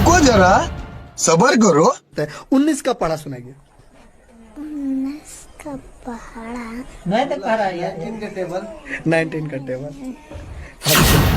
रुको जरा, सबर करो। 19 का पढ़ा सुनाइए। 19 का पहाड़ा, 19 का टेबल।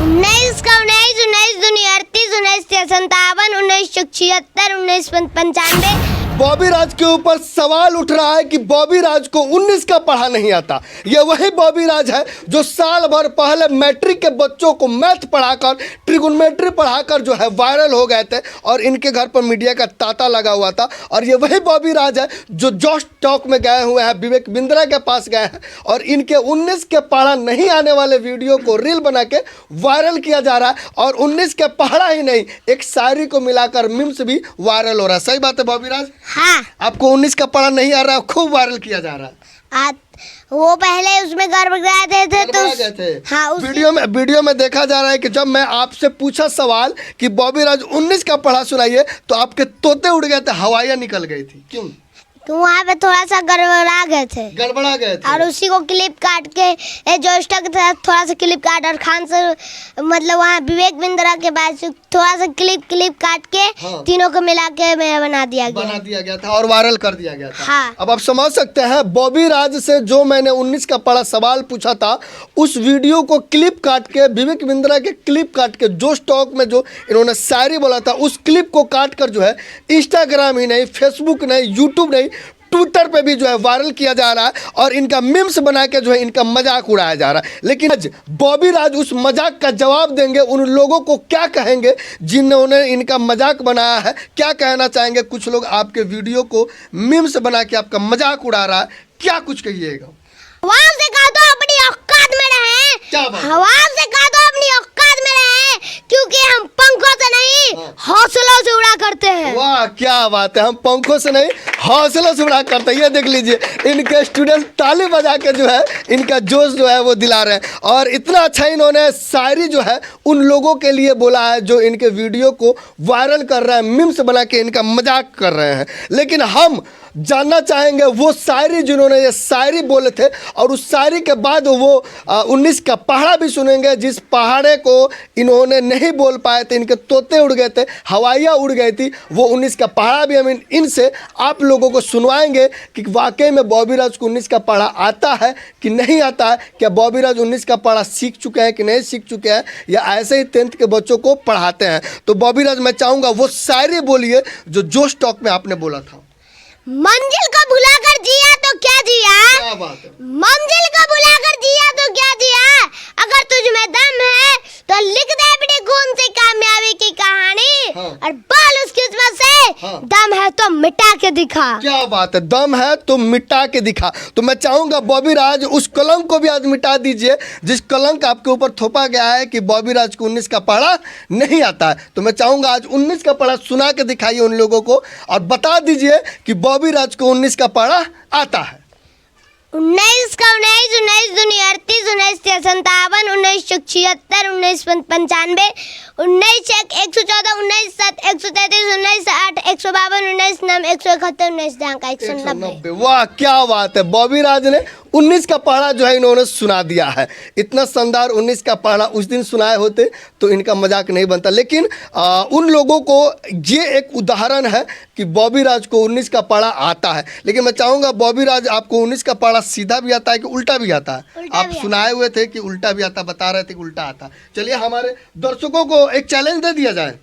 19 का 19 19 दुनिया 38 19 57 19 76 19 95। बॉबी राज के ऊपर सवाल उठ रहा है कि बॉबी राज को 19 का पढ़ा नहीं आता। ये वही बॉबी राज है जो साल भर पहले मैट्रिक के बच्चों को मैथ पढ़ाकर, ट्रिगोनोमेट्री पढ़ाकर जो है वायरल हो गए थे और इनके घर पर मीडिया का तांता लगा हुआ था। और ये वही बॉबी राज है जो जोश टॉक में गए हुए हैं, विवेक बिंद्रा के पास गए हैं और इनके 19 के पढ़ा नहीं आने वाले वीडियो को रील बना के वायरल किया जा रहा है। और 19 के पढ़ा ही नहीं, एक शायरी को मिलाकर मीम्स भी वायरल हो रहा है। सही बात है बॉबी राज? हाँ, आपको 19 का पढ़ा नहीं आ रहा है, खूब वायरल किया जा रहा है। वो पहले उसमें गड़बड़ा गए थे तो हाँ, वीडियो में देखा जा रहा है कि जब मैं आपसे पूछा सवाल कि बॉबी राज 19 का पढ़ा सुनाइए तो आपके तोते उड़ गए थे, हवाइयाँ निकल गई थी। क्यों? तो वहाँ पे थोड़ा सा गड़बड़ा गए थे और उसी को क्लिप काट के जोश तक थोड़ा सा क्लिप काट और खान सर मतलब वहाँ विवेक बिंद्रा के बाद थोड़ा सा क्लिप काट के हाँ। तीनों को मिला के बना दिया गया था और वायरल कर दिया गया था। हाँ। अब आप समझ सकते हैं बॉबी राज से जो मैंने 19 का पढ़ा सवाल पूछा था, उस वीडियो को क्लिप काट के, विवेक बिंद्रा के क्लिप काट के, जोश टॉक में जो इन्होंने शायरी बोला था उस क्लिप को काट कर जो है इंस्टाग्राम ही नहीं, फेसबुक नहीं, यूट्यूब नहीं, ट्विटर पे भी जो है वायरल किया जा रहा है और इनका मीम्स बना के जो है इनका मजाक उड़ाया जा रहा है। लेकिन आज बॉबी राज उस मजाक का जवाब देंगे। उन लोगों को क्या कहेंगे जिन्होंने इनका मजाक बनाया है? क्या कहना चाहेंगे? कुछ लोग आपके वीडियो को मीम्स बना के आपका मजाक उड़ा रहा है, क्या कुछ कहिएगा? हवा से कहा तो अपनी औकात में रहे, क्या बात? हवा से कहा तो अपनी औकात में रहे, क्योंकि हम पंखों से नहीं हौसलों से उड़ा करते हैं। वाह क्या बात है, हम पंखों से नहीं हौसलों से उड़ा करते हैं। ये देख लीजिए इनके स्टूडेंट ताली बजा के जो है इनका जोश जो है वो दिला रहे हैं। और इतना अच्छा इन्होंने शायरी जो है उन लोगों के लिए बोला है जो इनके वीडियो को वायरल कर रहे हैं, मीम्स बना के इनका मजाक कर रहे हैं। लेकिन हम जानना चाहेंगे वो शायरी जिन्होंने ये शायरी बोले थे और उस शायरी के बाद वो 19 का पहाड़ा भी सुनेंगे जिस पहाड़े को इन्होंने नहीं बोल पाए थे, इनके तोते उड़ गए थे, हवाइयाँ उड़ गई थी। वो 19 का पहाड़ा भी हम इनसे आप लोगों को सुनवाएंगे कि वाकई में बॉबी राज को 19 का पहाड़ा आता है कि नहीं आता है। क्या बॉबी राज 19 का पहाड़ा सीख चुके हैं कि नहीं सीख चुके हैं, या ऐसे ही 10th के बच्चों को पढ़ाते हैं? तो बॉबी राज मैं चाहूँगा वो शायरी बोलिए जो जोश टॉक में आपने बोला था। मंजिल को भुलाकर जिया तो क्या जिया, क्या बात है? मंजिल को भुलाकर जिया तो क्या जिया, अगर तुझ में दम है तो लिख दे अपनी खून से कामयाबी की कहानी। हाँ। और बोल उस किस्मत से हाँ। दम है तो मिटा के दिखा। क्या बात है, दम है तो मिटा के दिखा। तो मैं चाहूंगा बॉबी राज उस कलंक को भी आज मिटा दीजिए जिस कलंक आपके ऊपर थोपा गया है कि बॉबी राज को 19 का पढ़ा नहीं आता है। तो मैं चाहूंगा आज 19 का पढ़ा सुना के दिखाइए उन लोगों को और बता दीजिए कि बॉबी राज को 19 का पढ़ा आता है। 19 का 19 19 दुनिया 38 19 57 19 76 19 95 19 114 19 7 133 19 8 152 19 9 171 19 का 190। वाह क्या बात है, बॉबी राज ने 19 का पढ़ा जो है इन्होंने सुना दिया है। इतना शानदार 19 का पढ़ा उस दिन सुनाए होते तो इनका मजाक नहीं बनता। लेकिन उन लोगों को ये एक उदाहरण है कि बॉबी राज को 19 का पढ़ा आता है। लेकिन मैं चाहूँगा बॉबी राज आपको 19 का पढ़ा सीधा भी आता है कि उल्टा भी आता है? आप सुनाए हुए थे कि उल्टा भी आता, बता रहे थे कि उल्टा आता। चलिए हमारे दर्शकों को एक चैलेंज दे दिया जाए।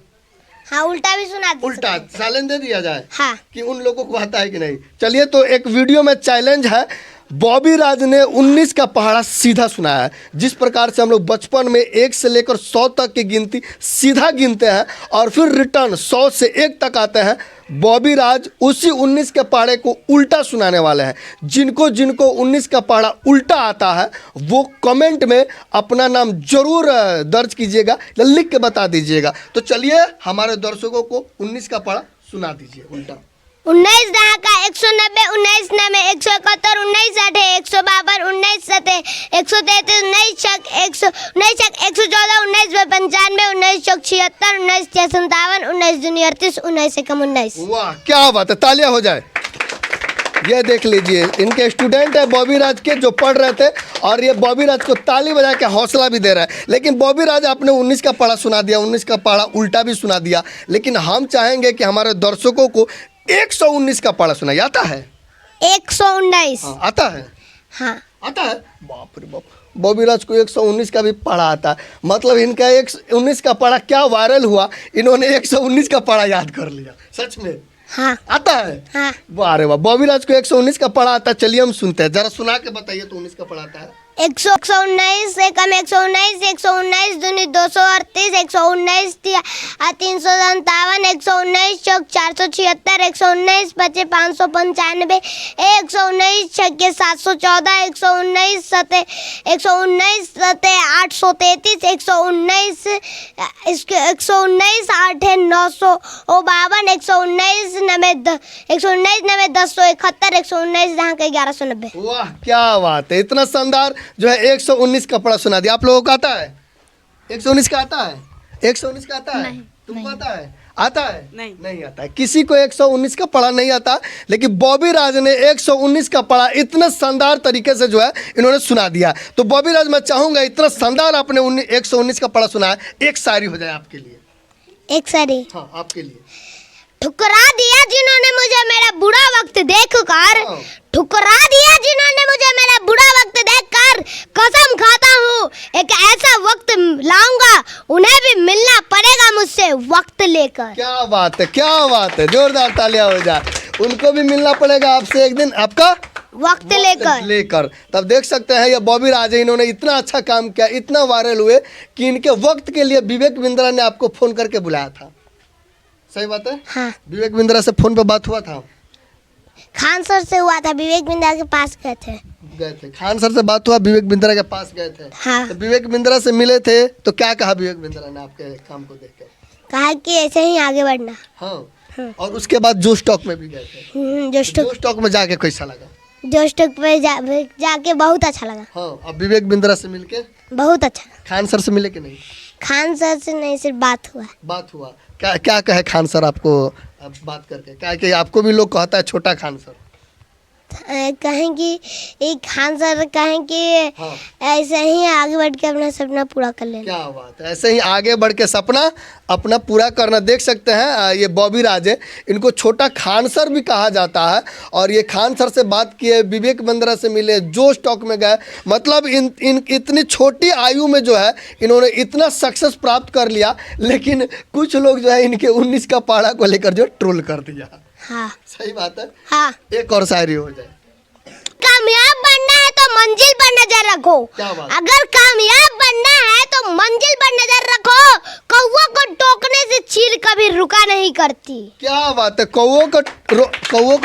हाँ, उल्टा भी सुना दे, उल्टा चैलेंज दे दिया जाए। हाँ। कि उन लोगों को आता है कि नहीं। चलिए तो एक वीडियो में चैलेंज है, बॉबी राज ने 19 का पहाड़ा सीधा सुनाया है। जिस प्रकार से हम लोग बचपन में 1 से लेकर 100 तक की गिनती सीधा गिनते हैं और फिर रिटर्न 100 से 1 तक आते हैं, बॉबी राज उसी 19 के पहाड़े को उल्टा सुनाने वाले हैं। जिनको 19 का पहाड़ा उल्टा आता है वो कमेंट में अपना नाम जरूर दर्ज कीजिएगा या लिख के बता दीजिएगा। तो चलिए हमारे दर्शकों को 19 का पहाड़ा सुना दीजिए उल्टा। 19 दहाका 190 19 9 171 19 8 152 19 7 133 19 छक 19 114 19 95 19 76 19 57 19 दुनिया 38 19 से कम 19। वाह क्या बात है, तालियां हो जाए। ये देख लीजिए, इनके स्टूडेंट है बॉबी राज के जो पढ़ रहे थे, और ये बॉबी राज को ताली बजा के हौसला भी दे रहा है। लेकिन बॉबी राज आपने 19 का पढ़ा सुना दिया, 19 का पढ़ा उल्टा भी सुना दिया, लेकिन हम चाहेंगे कि हमारे दर्शकों को 119 का पढ़ा सुनाइए। आता है 119। हाँ, आता है हाँ आता है। बाप रे बाप, बॉबी राज को 119 का भी पढ़ा आता है। मतलब इनका 119 का पढ़ा क्या वायरल हुआ, इन्होंने 119 का पढ़ा याद कर लिया। सच में हाँ आता है। हाँ। वाह रे वाह, बॉबी राज को 119 का पढ़ा आता है। चलिए हम सुनते हैं, जरा सुना के बताइए तो 19 का पढ़ा आता है। 119 एकम 119, 119 दूनी 238, 119 357, 119 चौक 476, 119 पचे 595, 119 छक्के 714, 119 सते 833, 119 8 952, 119 नवे 1071, 119 जहाँ के 1190। वाह क्या बात है, इतना शानदार जो है 119 का पढ़ा सुना दिया। आप लोगों को आता है 119 का? आता है 119 का? आता है? तुमको आता है? आता है? नहीं आता है। किसी को 119 का पढ़ा नहीं आता, लेकिन बॉबी राज ने 119 का पढ़ा इतने शानदार तरीके से जो है इन्होंने सुना दिया। तो बॉबी राज, मैं चाहूंगा इतना शानदार आपने 119 का पढ़ा सुनाया, एक शायरी हो जाए आपके लिए। एक सारी। हाँ, आपके लिए। ठुकरा दिया जिन्होंने मुझे मेरा बुरा वक्त देखकर, ठुकरा दिया जिन्होंने मुझे मेरा बुरा वक्त देखकर, कसम खाता हूँ एक ऐसा वक्त लाऊंगा उन्हें भी मिलना पड़ेगा मुझसे वक्त लेकर। क्या बात है, क्या बात है, जोरदार तालियां हो जाए। उनको भी मिलना पड़ेगा आपसे एक दिन, आपका वक्त लेकर। तब देख सकते हैं ये बॉबी राज है, इन्होंने इतना अच्छा काम किया, इतना वायरल हुए कि इनके वक्त के लिए विवेक बिंद्रा ने आपको फोन करके बुलाया था। सही बात है? हाँ। विवेक बिंद्रा से फोन पे बात हुआ था? खान सर से हुआ था, विवेक बिंद्रा के पास गए थे। खान सर से बात हुआ, विवेक बिंद्रा के पास गए थे। हाँ। तो विवेक बिंद्रा से मिले थे तो क्या कहा विवेक बिंद्रा ने आपके काम को देख कर? कहा कि ऐसे ही आगे बढ़ना। हाँ। और उसके बाद जोश टॉक में भी गए थे। जोश टॉक में जाके कैसा लगा? जोश टॉक पे जाके बहुत अच्छा लगा। हाँ। अब विवेक बिंद्रा से मिलके बहुत अच्छा। खान सर से मिले कि नहीं? खान सर से नहीं, सिर्फ बात हुआ। क्या कहे खान सर आपको अब बात करके? क्या कि आपको भी लोग कहता है छोटा खान सर। कहें कि एक खान सर कहें कि हाँ। ऐसे ही आगे बढ़ के अपना सपना पूरा कर लेना। क्या बात है, ऐसे ही आगे बढ़ के सपना अपना पूरा करना। देख सकते हैं ये बॉबी राज है, इनको छोटा खान सर भी कहा जाता है। और ये खान सर से बात किए, विवेक बिंद्रा से मिले, जोश टॉक में गए। मतलब इन इतनी छोटी आयु में जो है इन्होंने इतना सक्सेस प्राप्त कर लिया, लेकिन कुछ लोग जो है इनके 19 का पढ़ा को लेकर जो ट्रोल कर दिया। हाँ। सही बात है। हाँ। एक और शायरी हो जाए। कामयाब बनना है तो मंजिल पर नजर रखो। क्या बात? अगर कामयाब बनना है तो मंजिल पर नजर रखो। कौवा को टोकने से चील कभी रुका नहीं करती। क्या बात है, कौवों को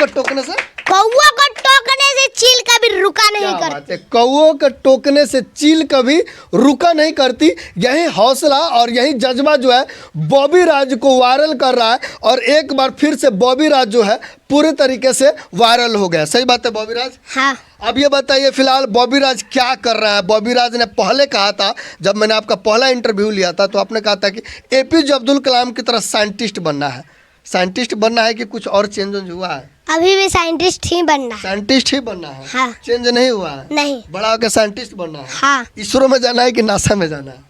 टोकने से? कौवा को टोकने से चील कभी रुका नहीं क्या बात करती। है, कौवों को टोकने से चील कभी रुका नहीं करती। यही हौसला और यही जज्बा जो है बॉबी राज को वायरल कर रहा है, और एक बार फिर से बॉबी राज जो है पूरे तरीके से वायरल हो गया। सही बात है बॉबी राज? हाँ। अब ये बताइए फिलहाल बॉबी राज क्या कर रहा है? बॉबी राज ने पहले कहा था, जब मैंने आपका पहला इंटरव्यू लिया था तो आपने कहा था कि APJ अब्दुल कलाम की तरह साइंटिस्ट बनना है। साइंटिस्ट बनना है कि कुछ और चेंज हुआ है? अभी भी साइंटिस्ट ही बनना है। साइंटिस्ट ही बनना है। हाँ। चेंज नहीं हुआ है? नहीं। बड़ा होकर साइंटिस्ट बनना है। हाँ। इसरो में जाना है कि नासा में जाना है?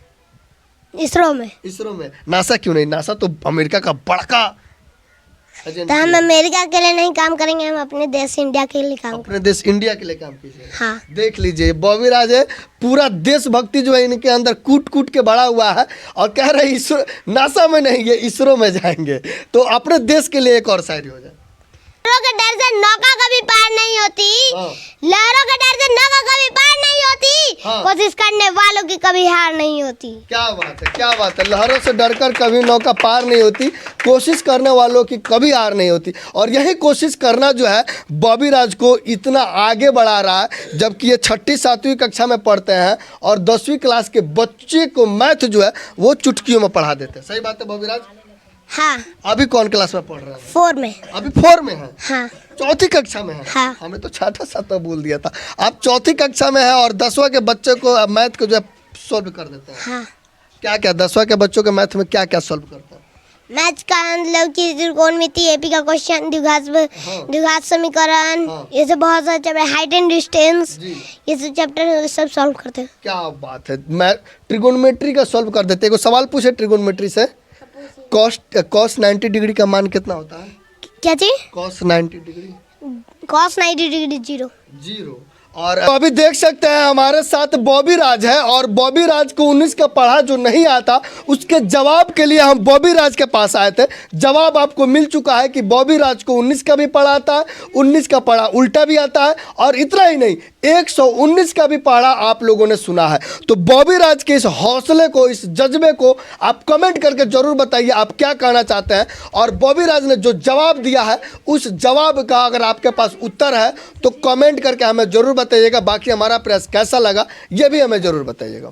इसरो में। इसरो में। नासा क्यों नहीं? नासा तो अमेरिका का बड़का तो एजेंसी हम है। अमेरिका के लिए नहीं काम करेंगे, हम अपने देश इंडिया के लिए काम अपने देश इंडिया के लिए काम कीजिए। हाँ। देख लीजिए बॉबी राज है, पूरा देशभक्ति जो है इनके अंदर कूट कूट के बड़ा हुआ है, और कह रहे इसरो नासा में नहीं, ये इसरो में जाएंगे। तो अपने देश के लिए एक और शायरी हो जाए। लहरों के डर से नौका कभी पार नहीं होती। हाँ। लहरों के डर से नौका कभी पार नहीं होती। हाँ। कोशिश करने वालों की कभी हार नहीं होती। क्या बात है, क्या बात है। लहरों से डरकर कभी नौका पार नहीं होती, कोशिश करने वालों की कभी हार नहीं होती। और यही कोशिश करना जो है बॉबी राज को इतना आगे बढ़ा रहा है, जबकि ये 6ठी 7वीं कक्षा में पढ़ते हैं और 10वीं क्लास के बच्चे को मैथ जो है वो चुटकियों में पढ़ा देते हैं। सही बात है बॉबी राज? हाँ। अभी कौन क्लास में पढ़ रहे हैं? 4 में। अभी 4 में है। हाँ। 4ठी कक्षा में है। हाँ। हमें तो 6ठा 7वां बोल दिया था। आप 4ठी कक्षा में है और 10वां के बच्चे को मैथ को जो है सॉल्व कर देते हैं। हाँ। क्या क्या 10वां के बच्चों के मैथ में क्या क्या सॉल्व करते हैं? मैथ का मतलब कि त्रिकोणमिति, एपी का क्वेश्चन, द्विघात समीकरण, ये सब बहुत सारे चैप्टर, हाइट एंड डिस्टेंस, ये सब चैप्टर सब सॉल्व करते हैं। क्या बात है, मैं ट्रिगोनोमेट्री का सॉल्व कर देते। को सवाल पूछे ट्रिगोनोमेट्री से, कॉस 90 डिग्री का मान कितना होता है? क्या चीज? Cos 90 degree, cos 90 degree 0। Zero. और अभी देख सकते हैं हमारे साथ बॉबी राज है, और बॉबी राज को 19 का पढ़ा जो नहीं आता उसके जवाब के लिए हम बॉबी राज के पास आए थे। जवाब आपको मिल चुका है कि बॉबी राज को 19 का भी पढ़ा आता है, 19 का पढ़ा उल्टा भी आता है, और इतना ही नहीं 119 का भी पढ़ा आप लोगों ने सुना है। तो बॉबी राज के इस हौसले को, इस जज्बे को आप कमेंट करके जरूर बताइए आप क्या कहना चाहते हैं। और बॉबी राज ने जो जवाब दिया है उस जवाब का अगर आपके पास उत्तर है तो कमेंट करके हमें जरूर बताइएगा। बाकी हमारा प्रयास कैसा लगा ये भी हमें जरूर बताइएगा।